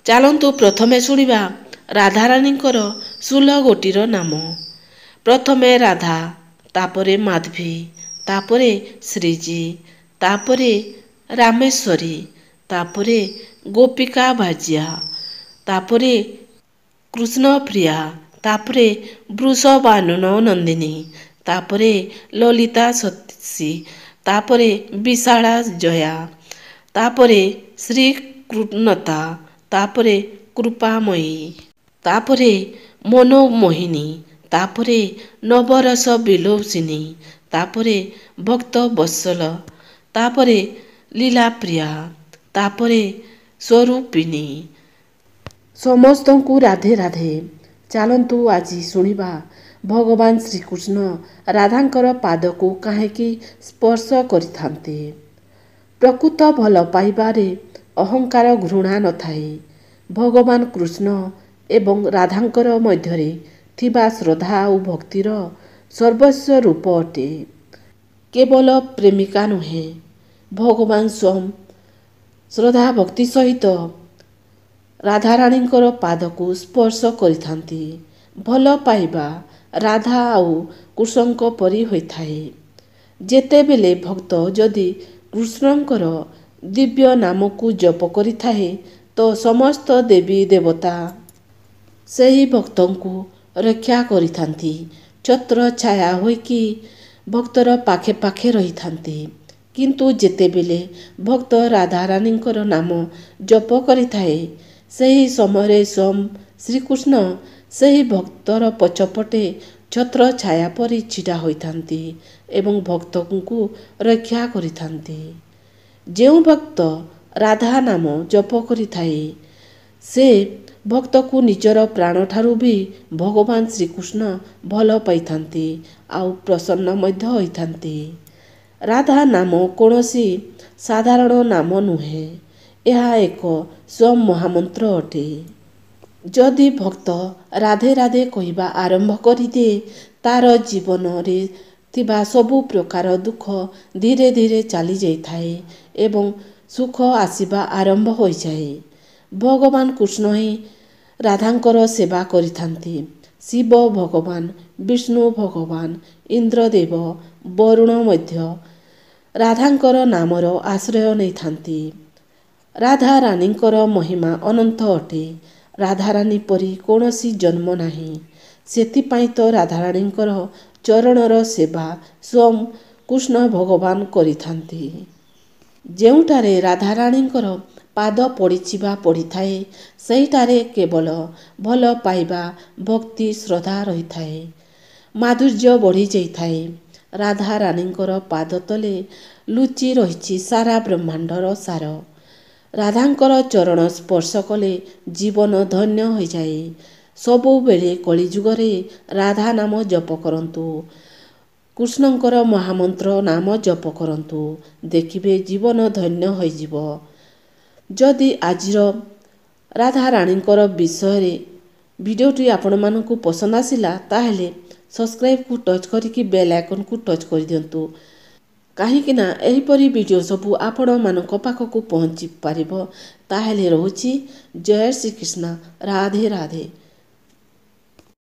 ଚାଲନ୍ତୁ ପ୍ରଥମେ ଶୁଣିବା ରାଧାରାଣୀଙ୍କର 16 ଗୋଟିର ନାମ। ପ୍ରଥମେ ରାଧା, ତାପରେ ମାଧବୀ, ତାପରେ ଶ୍ରୀଜୀ, ତାପରେ ରାମେଶ୍ୱରୀ, ତାପରେ ଗୋପିକା ଭାଜ୍ୟା, ତାପରେ କୃଷ୍ଣପ୍ରିୟା, ତାପରେ ବୃଷଭାନନ ନନ୍ଦିନୀ, ତାପରେ ଲଳିତା ସତୀ, ତାପରେ ବିଶାଳା ଜୟା, ତାପରେ ଶ୍ରୀକୃଷ୍ଣତା, ତାପରେ କୃପାମୟୀ, ତାପରେ ମନୋମୋହିନୀ, ତାପରେ ନବରସ ବିଲୋସିନୀ, ତାପରେ ଭକ୍ତବତ୍ସଳ, ତାପରେ ଲୀଳାପ୍ରିୟା, ତାପରେ ସ୍ୱରୂପିଣୀ। ସମସ୍ତଙ୍କୁ ରାଧେ ରାଧେ। ଚାଲନ୍ତୁ ଆଜି ଶୁଣିବା ଭଗବାନ ଶ୍ରୀକୃଷ୍ଣ ରାଧାଙ୍କର ପାଦକୁ କାହିଁକି ସ୍ପର୍ଶ କରିଥାନ୍ତି। ପ୍ରକୃତ ଭଲ ପାଇବାରେ ଅହଙ୍କାର ଘୃଣା ନଥାଏ। ଭଗବାନ କୃଷ୍ଣ ଏବଂ ରାଧାଙ୍କର ମଧ୍ୟରେ ଥିବା ଶ୍ରଦ୍ଧା ଆଉ ଭକ୍ତିର ସର୍ବସ୍ୱ ରୂପ ଅଟେ। କେବଳ ପ୍ରେମିକା ନୁହେଁ, ଭଗବାନ ସ୍ୱୟଂ ଶ୍ରଦ୍ଧା ଭକ୍ତି ସହିତ ରାଧାରାଣୀଙ୍କର ପାଦକୁ ସ୍ପର୍ଶ କରିଥାନ୍ତି। ଭଲ ପାଇବା ରାଧା ଆଉ କୃଷ୍ଣଙ୍କ ପରି ହୋଇଥାଏ। ଯେତେବେଳେ ଭକ୍ତ ଯଦି କୃଷ୍ଣଙ୍କର ଦିବ୍ୟ ନାମକୁ ଜପ କରିଥାଏ ତ ସମସ୍ତ ଦେବୀ ଦେବତା ସେହି ଭକ୍ତଙ୍କୁ ରକ୍ଷା କରିଥାନ୍ତି। ଛତ୍ର ଛାୟା ହୋଇକି ଭକ୍ତର ପାଖେ ପାଖେ ରହିଥାନ୍ତି। କିନ୍ତୁ ଯେତେବେଳେ ଭକ୍ତ ରାଧାରାଣୀଙ୍କର ନାମ ଜପ କରିଥାଏ, ସେହି ସମୟରେ ସ୍ୱୟଂ ଶ୍ରୀକୃଷ୍ଣ ସେହି ଭକ୍ତର ପଛପଟେ ଛତ୍ର ଛାୟା ପରି ଛିଡ଼ା ହୋଇଥାନ୍ତି ଏବଂ ଭକ୍ତଙ୍କୁ ରକ୍ଷା କରିଥାନ୍ତି। ଯେଉଁ ଭକ୍ତ ରାଧା ନାମ ଜପ କରିଥାଏ, ସେ ଭକ୍ତକୁ ନିଜର ପ୍ରାଣଠାରୁ ବି ଭଗବାନ ଶ୍ରୀକୃଷ୍ଣ ଭଲ ପାଇଥାନ୍ତି ଆଉ ପ୍ରସନ୍ନ ମଧ୍ୟ ହୋଇଥାନ୍ତି। ରାଧା ନାମ କୌଣସି ସାଧାରଣ ନାମ ନୁହେଁ, ଏହା ଏକ ସ୍ୱୟଂ ମହାମନ୍ତ୍ର ଅଟେ। ଯଦି ଭକ୍ତ ରାଧେ ରାଧେ କହିବା ଆରମ୍ଭ କରିଦିଏ, ତାର ଜୀବନରେ ଥିବା ସବୁ ପ୍ରକାର ଦୁଃଖ ଧୀରେ ଧୀରେ ଚାଲିଯାଇଥାଏ ଏବଂ ସୁଖ ଆସିବା ଆରମ୍ଭ ହୋଇଯାଏ। ଭଗବାନ କୃଷ୍ଣ ହିଁ ରାଧାଙ୍କର ସେବା କରିଥାନ୍ତି। ଶିବ ଭଗବାନ, ବିଷ୍ଣୁ ଭଗବାନ, ଇନ୍ଦ୍ରଦେବ, ବରୁଣ ମଧ୍ୟ ରାଧାଙ୍କର ନାମର ଆଶ୍ରୟ ନେଇଥାନ୍ତି। ରାଧାରାଣୀଙ୍କର ମହିମା ଅନନ୍ତ ଅଟେ। ରାଧାରାଣୀ ପରି କୌଣସି ଜନ୍ମ ନାହିଁ। ସେଥିପାଇଁ ତ ରାଧାରାଣୀଙ୍କର ଚରଣର ସେବା ସ୍ୱୟଂ କୃଷ୍ଣ ଭଗବାନ କରିଥାନ୍ତି। ଯେଉଁଠାରେ ରାଧାରାଣୀଙ୍କର ପାଦ ପଡ଼ିଛି ବା ପଡ଼ିଥାଏ, ସେହିଠାରେ କେବଳ ଭଲ ପାଇବା, ଭକ୍ତି, ଶ୍ରଦ୍ଧା ରହିଥାଏ। ମାଧୁର୍ଯ୍ୟ ବଢ଼ିଯାଇଥାଏ। ରାଧାରାଣୀଙ୍କର ପାଦ ତଳେ ଲୁଚି ରହିଛି ସାରା ବ୍ରହ୍ମାଣ୍ଡର ସାର। ରାଧାଙ୍କର ଚରଣ ସ୍ପର୍ଶ କଲେ ଜୀବନ ଧନ୍ୟ ହୋଇଯାଏ। ସବୁବେଳେ କଳିଯୁଗରେ ରାଧା ନାମ ଜପ କରନ୍ତୁ। କୃଷ୍ଣଙ୍କର ମହାମନ୍ତ୍ର ନାମ ଜପ କରନ୍ତୁ। ଦେଖିବେ ଜୀବନ ଧନ୍ୟ ହୋଇଯିବ। ଯଦି ଆଜିର ରାଧାରାଣୀଙ୍କର ବିଷୟରେ ଭିଡ଼ିଓଟି ଆପଣମାନଙ୍କୁ ପସନ୍ଦ ଆସିଲା, ତାହେଲେ ସବସ୍କ୍ରାଇବ୍କୁ ଟଚ୍ କରିକି ବେଲ୍ ଆଇକନ୍କୁ ଟଚ୍ କରିଦିଅନ୍ତୁ। କାହିଁକି ନା ଏହିପରି ଭିଡ଼ିଓ ସବୁ ଆପଣମାନଙ୍କ ପାଖକୁ ପହଞ୍ଚି ପାରିବ। ତାହେଲେ ରହୁଛି। ଜୟ ଶ୍ରୀକୃଷ୍ଣ। ରାଧେ ରାଧେ।